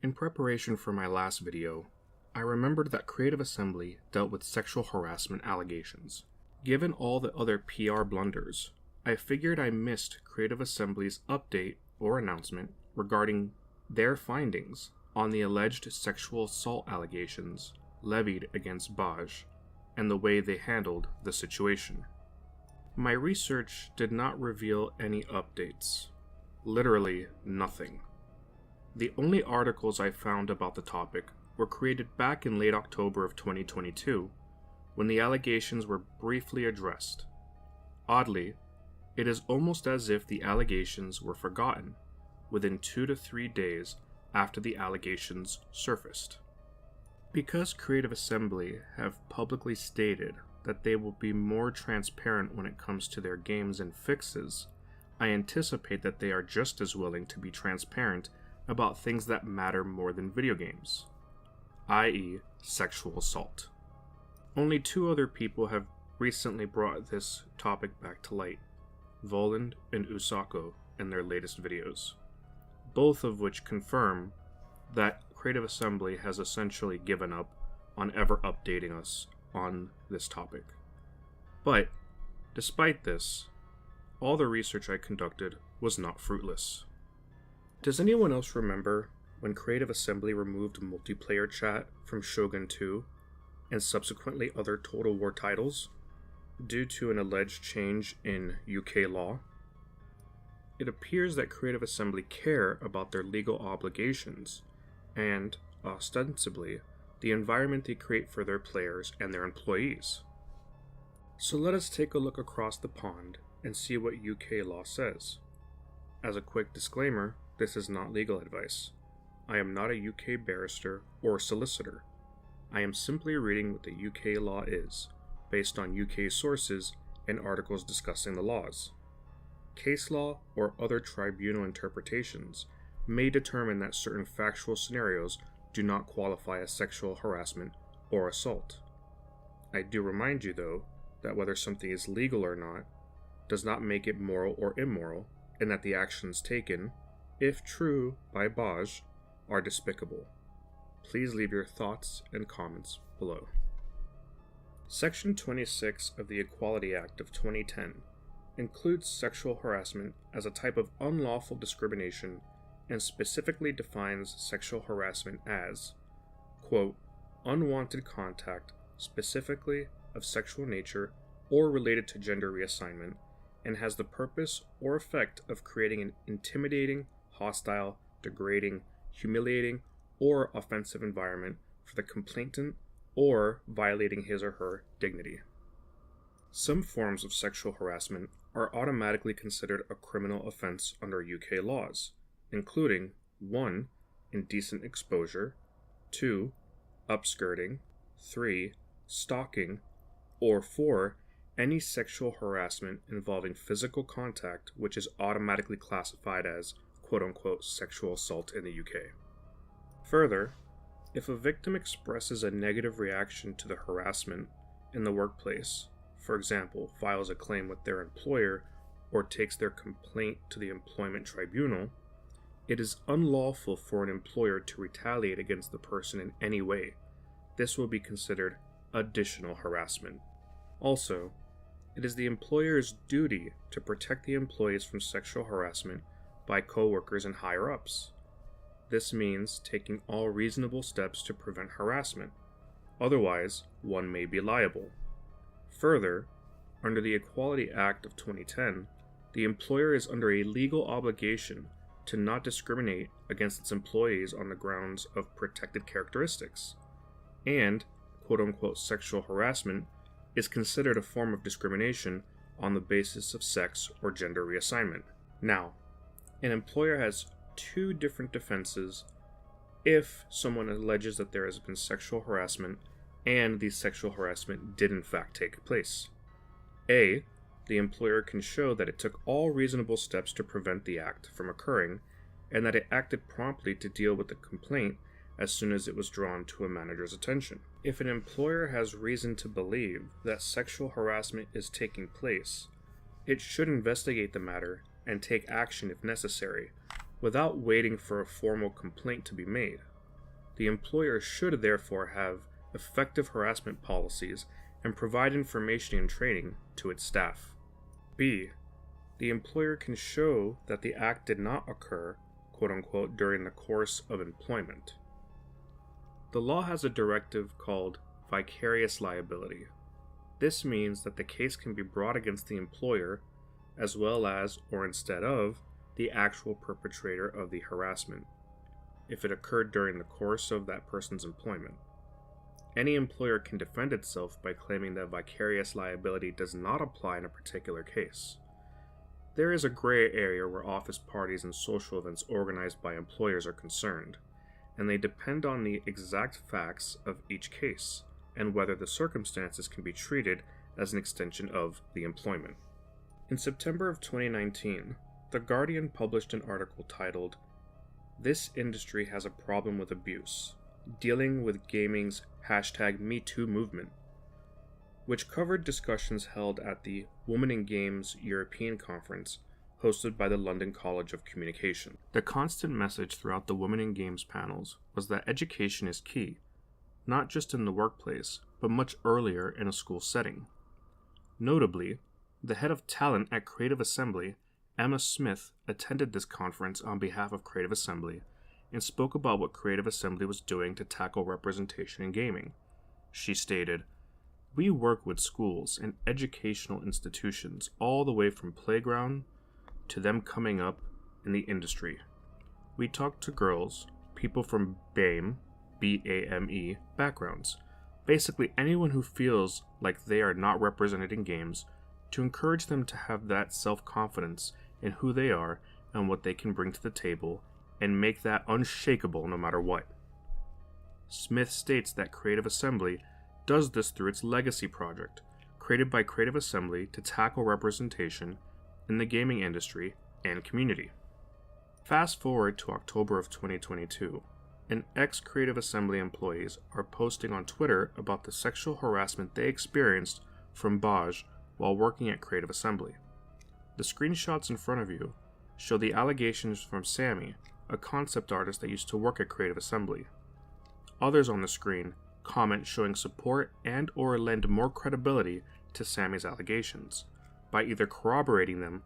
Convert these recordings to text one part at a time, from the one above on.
In preparation for my last video, I remembered that Creative Assembly dealt with sexual harassment allegations. Given all the other PR blunders, I figured I missed Creative Assembly's update or announcement regarding their findings on the alleged sexual assault allegations levied against Baj and the way they handled the situation. My research did not reveal any updates. Literally nothing. The only articles I found about the topic were created back in late October of 2022, when the allegations were briefly addressed. Oddly, it is almost as if the allegations were forgotten within 2 to 3 days after the allegations surfaced. Because Creative Assembly have publicly stated that they will be more transparent when it comes to their games and fixes, I anticipate that they are just as willing to be transparent about things that matter more than video games, i.e. sexual assault. Only 2 other people have recently brought this topic back to light, Volound and Usako in their latest videos, both of which confirm that Creative Assembly has essentially given up on ever updating us on this topic. But, despite this, all the research I conducted was not fruitless. Does anyone else remember when Creative Assembly removed multiplayer chat from Shogun 2 and subsequently other Total War titles due to an alleged change in UK law? It appears that Creative Assembly care about their legal obligations and, ostensibly, the environment they create for their players and their employees. So let us take a look across the pond and see what UK law says. As a quick disclaimer, this is not legal advice. I am not a UK barrister or solicitor. I am simply reading what the UK law is, based on UK sources and articles discussing the laws. Case law or other tribunal interpretations may determine that certain factual scenarios do not qualify as sexual harassment or assault. I do remind you, though, that whether something is legal or not does not make it moral or immoral, and that the actions taken, if true by Baj, are despicable. Please leave your thoughts and comments below. Section 26 of the Equality Act of 2010 includes sexual harassment as a type of unlawful discrimination and specifically defines sexual harassment as, quote, unwanted contact, specifically of sexual nature or related to gender reassignment, and has the purpose or effect of creating an intimidating, hostile, degrading, humiliating, or offensive environment for the complainant or violating his or her dignity. Some forms of sexual harassment are automatically considered a criminal offense under UK laws, including 1. Indecent exposure, 2. Upskirting, 3. Stalking, or 4. Any sexual harassment involving physical contact which is automatically classified as quote-unquote sexual assault in the UK. Further, if a victim expresses a negative reaction to the harassment in the workplace, for example, files a claim with their employer or takes their complaint to the employment tribunal, it is unlawful for an employer to retaliate against the person in any way. This will be considered additional harassment. Also, it is the employer's duty to protect the employees from sexual harassment by coworkers and higher-ups. This means taking all reasonable steps to prevent harassment. Otherwise, one may be liable. Further, under the Equality Act of 2010, the employer is under a legal obligation to not discriminate against its employees on the grounds of protected characteristics, and quote-unquote sexual harassment is considered a form of discrimination on the basis of sex or gender reassignment. Now, an employer has 2 different defenses if someone alleges that there has been sexual harassment and the sexual harassment did in fact take place. A, the employer can show that it took all reasonable steps to prevent the act from occurring and that it acted promptly to deal with the complaint as soon as it was drawn to a manager's attention. If an employer has reason to believe that sexual harassment is taking place, it should investigate the matter and take action if necessary, without waiting for a formal complaint to be made. The employer should therefore have effective harassment policies and provide information and training to its staff. B. The employer can show that the act did not occur, quote-unquote, during the course of employment. The law has a directive called vicarious liability. This means that the case can be brought against the employer as well as, or instead of, the actual perpetrator of the harassment, if it occurred during the course of that person's employment. Any employer can defend itself by claiming that vicarious liability does not apply in a particular case. There is a gray area where office parties and social events organized by employers are concerned, and they depend on the exact facts of each case, and whether the circumstances can be treated as an extension of the employment. In September of 2019, The Guardian published an article titled, "This Industry Has a Problem with Abuse, Dealing with Gaming's #MeToo Movement," which covered discussions held at the Women in Games European Conference hosted by the London College of Communication. The constant message throughout the Women in Games panels was that education is key, not just in the workplace, but much earlier in a school setting. Notably, the head of talent at Creative Assembly, Emma Smith, attended this conference on behalf of Creative Assembly and spoke about what Creative Assembly was doing to tackle representation in gaming. She stated, "We work with schools and educational institutions all the way from playground to them coming up in the industry. We talk to girls, people from BAME, B-A-M-E, backgrounds, basically anyone who feels like they are not represented in games, to encourage them to have that self-confidence in who they are and what they can bring to the table, and make that unshakable no matter what." Smith states that Creative Assembly does this through its Legacy project, created by Creative Assembly to tackle representation in the gaming industry and community. Fast forward to October of 2022, and ex-Creative Assembly employees are posting on Twitter about the sexual harassment they experienced from Baj while working at Creative Assembly. The screenshots in front of you show the allegations from Sammy, a concept artist that used to work at Creative Assembly. Others on the screen comment showing support and or lend more credibility to Sammy's allegations by either corroborating them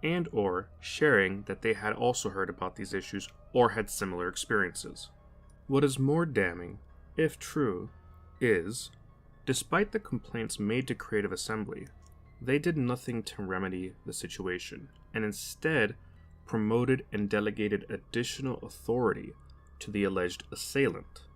and or sharing that they had also heard about these issues or had similar experiences. What is more damning, if true, is, despite the complaints made to Creative Assembly, they did nothing to remedy the situation, and instead promoted and delegated additional authority to the alleged assailant,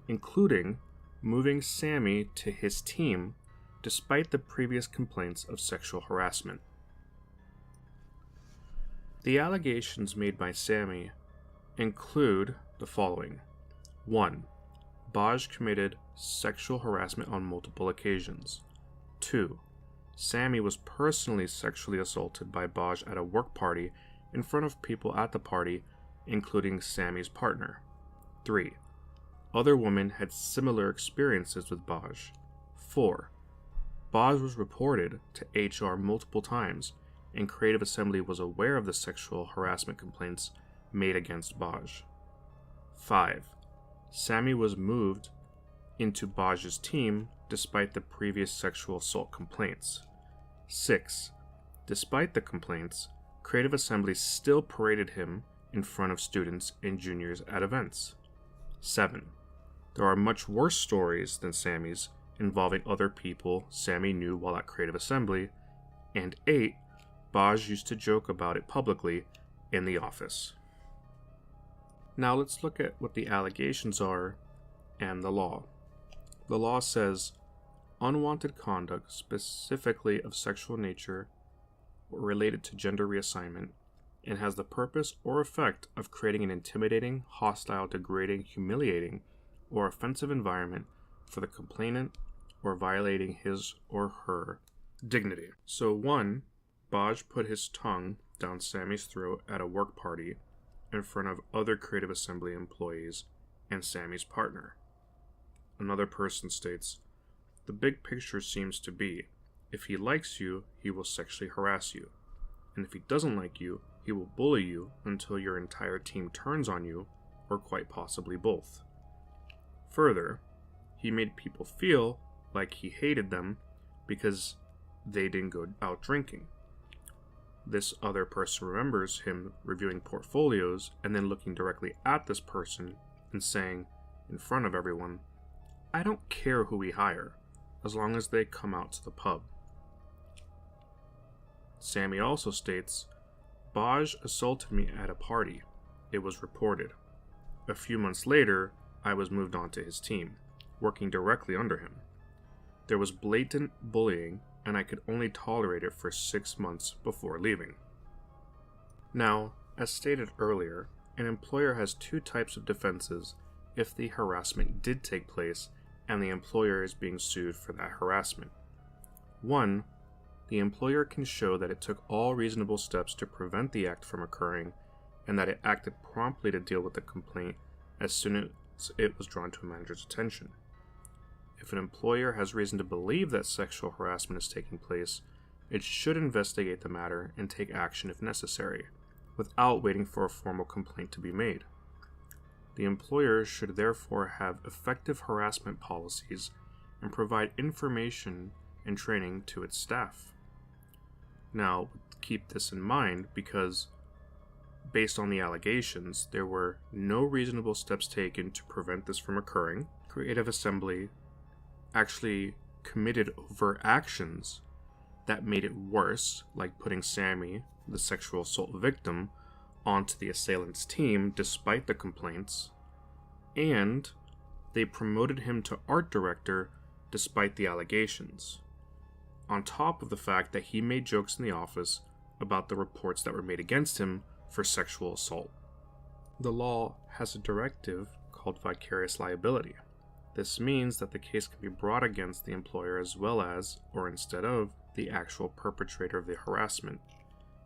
including moving Sammy to his team despite the previous complaints of sexual harassment. The allegations made by Sammy include the following. 1. Baj committed sexual harassment on multiple occasions. 2. Sammy was personally sexually assaulted by Baj at a work party in front of people at the party, including Sammy's partner. 3. Other women had similar experiences with Baj. 4. Baj was reported to HR multiple times, and Creative Assembly was aware of the sexual harassment complaints made against Baj. 5. Sammy was moved into Baj's team despite the previous sexual assault complaints. 6. Despite the complaints, Creative Assembly still paraded him in front of students and juniors at events. 7. There are much worse stories than Sammy's involving other people Sammy knew while at Creative Assembly. And 8. Baj used to joke about it publicly in the office. Now let's look at what the allegations are and the law. The law says, unwanted conduct, specifically of sexual nature or related to gender reassignment, and has the purpose or effect of creating an intimidating, hostile, degrading, humiliating, or offensive environment for the complainant or violating his or her dignity. So 1, Baj put his tongue down Sammy's throat at a work party in front of other Creative Assembly employees and Sammy's partner. Another person states, the big picture seems to be, if he likes you, he will sexually harass you. And if he doesn't like you, he will bully you until your entire team turns on you, or quite possibly both. Further, he made people feel like he hated them because they didn't go out drinking. This other person remembers him reviewing portfolios and then looking directly at this person and saying, in front of everyone, "I don't care who we hire, as long as they come out to the pub." Sammy also states, "Baj assaulted me at a party. It was reported. A few months later, I was moved on to his team, working directly under him. There was blatant bullying, and I could only tolerate it for 6 months before leaving." Now, as stated earlier, an employer has 2 types of defenses if the harassment did take place and the employer is being sued for that harassment. 1. The employer can show that it took all reasonable steps to prevent the act from occurring and that it acted promptly to deal with the complaint as soon as it was drawn to a manager's attention. If an employer has reason to believe that sexual harassment is taking place, it should investigate the matter and take action if necessary, without waiting for a formal complaint to be made. The employer should therefore have effective harassment policies and provide information and training to its staff. Now, keep this in mind because, based on the allegations, there were no reasonable steps taken to prevent this from occurring. Creative Assembly actually committed overt actions that made it worse, like putting Sammy, the sexual assault victim, onto the assailant's team despite the complaints, and they promoted him to art director despite the allegations, on top of the fact that he made jokes in the office about the reports that were made against him for sexual assault. The law has a directive called vicarious liability. This means that the case can be brought against the employer as well as, or instead of, the actual perpetrator of the harassment,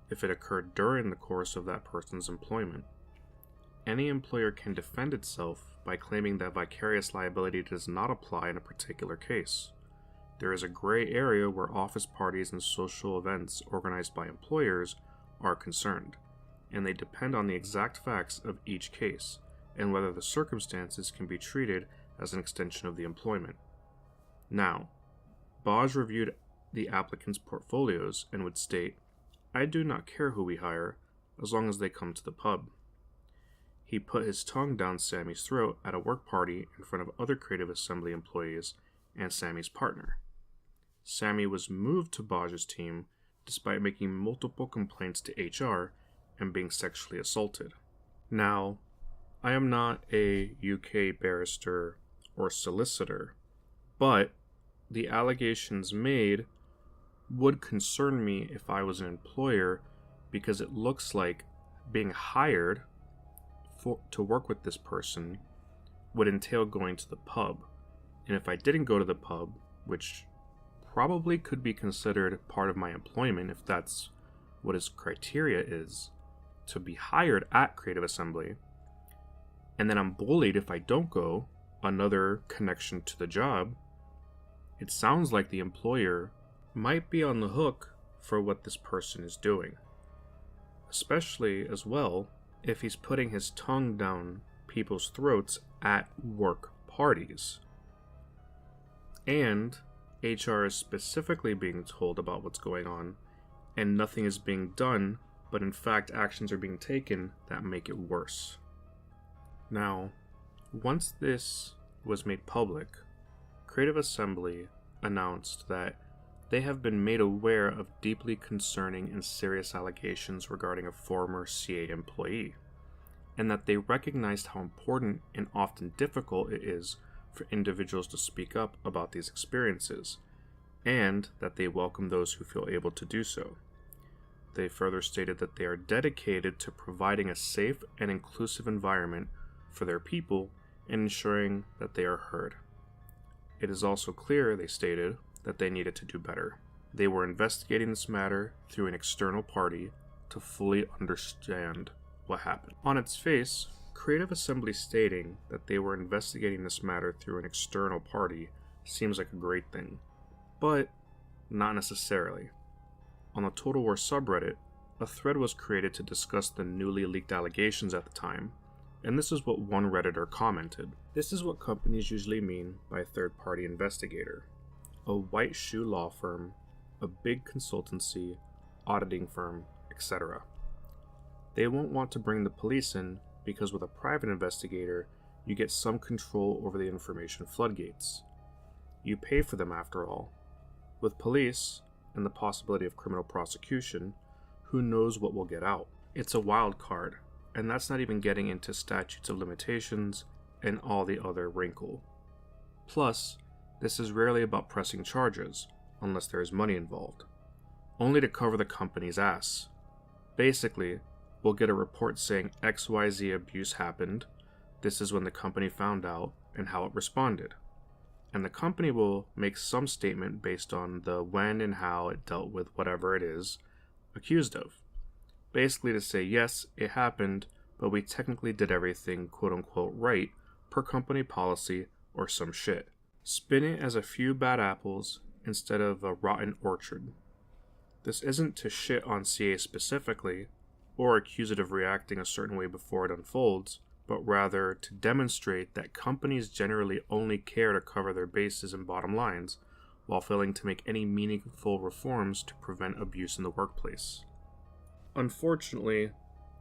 if it occurred during the course of that person's employment. Any employer can defend itself by claiming that vicarious liability does not apply in a particular case. There is a gray area where office parties and social events organized by employers are concerned, and they depend on the exact facts of each case, and whether the circumstances can be treated as an extension of the employment. Now, Baj reviewed the applicant's portfolios and would state, "I do not care who we hire, as long as they come to the pub." He put his tongue down Sammy's throat at a work party in front of other Creative Assembly employees and Sammy's partner. Sammy was moved to Baj's team despite making multiple complaints to HR and being sexually assaulted. Now, I am not a UK barrister or solicitor, but the allegations made would concern me if I was an employer because it looks like being hired to work with this person would entail going to the pub. And if I didn't go to the pub, which probably could be considered part of my employment if that's what his criteria is, to be hired at Creative Assembly, and then I'm bullied if I don't go, another connection to the job, it sounds like the employer might be on the hook for what this person is doing. Especially, as well, if he's putting his tongue down people's throats at work parties. And HR is specifically being told about what's going on, and nothing is being done, but in fact actions are being taken that make it worse. Now, once this was made public, Creative Assembly announced that they have been made aware of deeply concerning and serious allegations regarding a former CA employee, and that they recognized how important and often difficult it is for individuals to speak up about these experiences, and that they welcome those who feel able to do so. They further stated that they are dedicated to providing a safe and inclusive environment for their people and ensuring that they are heard. It is also clear, they stated, that they needed to do better. They were investigating this matter through an external party to fully understand what happened. On its face, Creative Assembly stating that they were investigating this matter through an external party seems like a great thing, but not necessarily. On the Total War subreddit, a thread was created to discuss the newly leaked allegations at the time, And this is what one Redditor commented. This is what companies usually mean by a third-party investigator. A white shoe law firm, a big consultancy, auditing firm, etc. They won't want to bring the police in because with a private investigator, you get some control over the information floodgates. You pay for them after all. With police, and the possibility of criminal prosecution, who knows what will get out? It's a wild card, and that's not even getting into statutes of limitations and all the other wrinkle. Plus, this is rarely about pressing charges, unless there is money involved, only to cover the company's ass. Basically, we'll get a report saying XYZ abuse happened, this is when the company found out, and how it responded. And the company will make some statement based on the when and how it dealt with whatever it is accused of. Basically to say, yes, it happened, but we technically did everything quote-unquote right per company policy or some shit. Spin it as a few bad apples instead of a rotten orchard. This isn't to shit on CA specifically, or accuse it of reacting a certain way before it unfolds, but rather to demonstrate that companies generally only care to cover their bases and bottom lines, while failing to make any meaningful reforms to prevent abuse in the workplace. Unfortunately,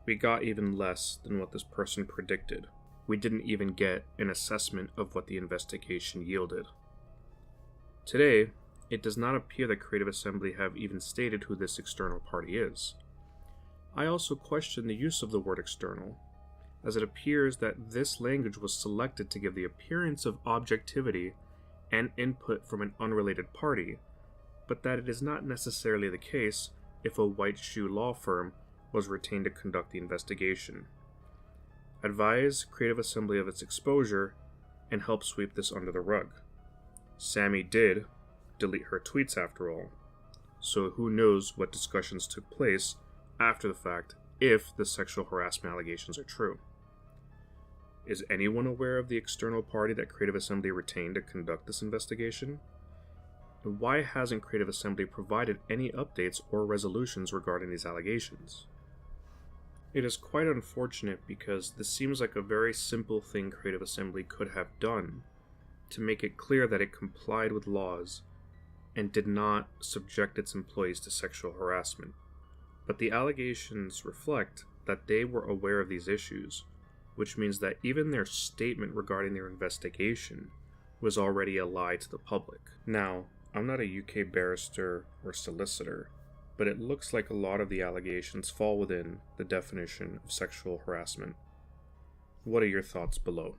we got even less than what this person predicted. We didn't even get an assessment of what the investigation yielded. Today, it does not appear that Creative Assembly have even stated who this external party is. I also question the use of the word external, as it appears that this language was selected to give the appearance of objectivity and input from an unrelated party, but that it is not necessarily the case if a white shoe law firm was retained to conduct the investigation. Advise Creative Assembly of its exposure and help sweep this under the rug. Sammy did delete her tweets after all, so who knows what discussions took place after the fact if the sexual harassment allegations are true. Is anyone aware of the external party that Creative Assembly retained to conduct this investigation? And why hasn't Creative Assembly provided any updates or resolutions regarding these allegations? It is quite unfortunate because this seems like a very simple thing Creative Assembly could have done to make it clear that it complied with laws and did not subject its employees to sexual harassment. But the allegations reflect that they were aware of these issues, which means that even their statement regarding their investigation was already a lie to the public. Now, I'm not a UK barrister or solicitor, but it looks like a lot of the allegations fall within the definition of sexual harassment. What are your thoughts below?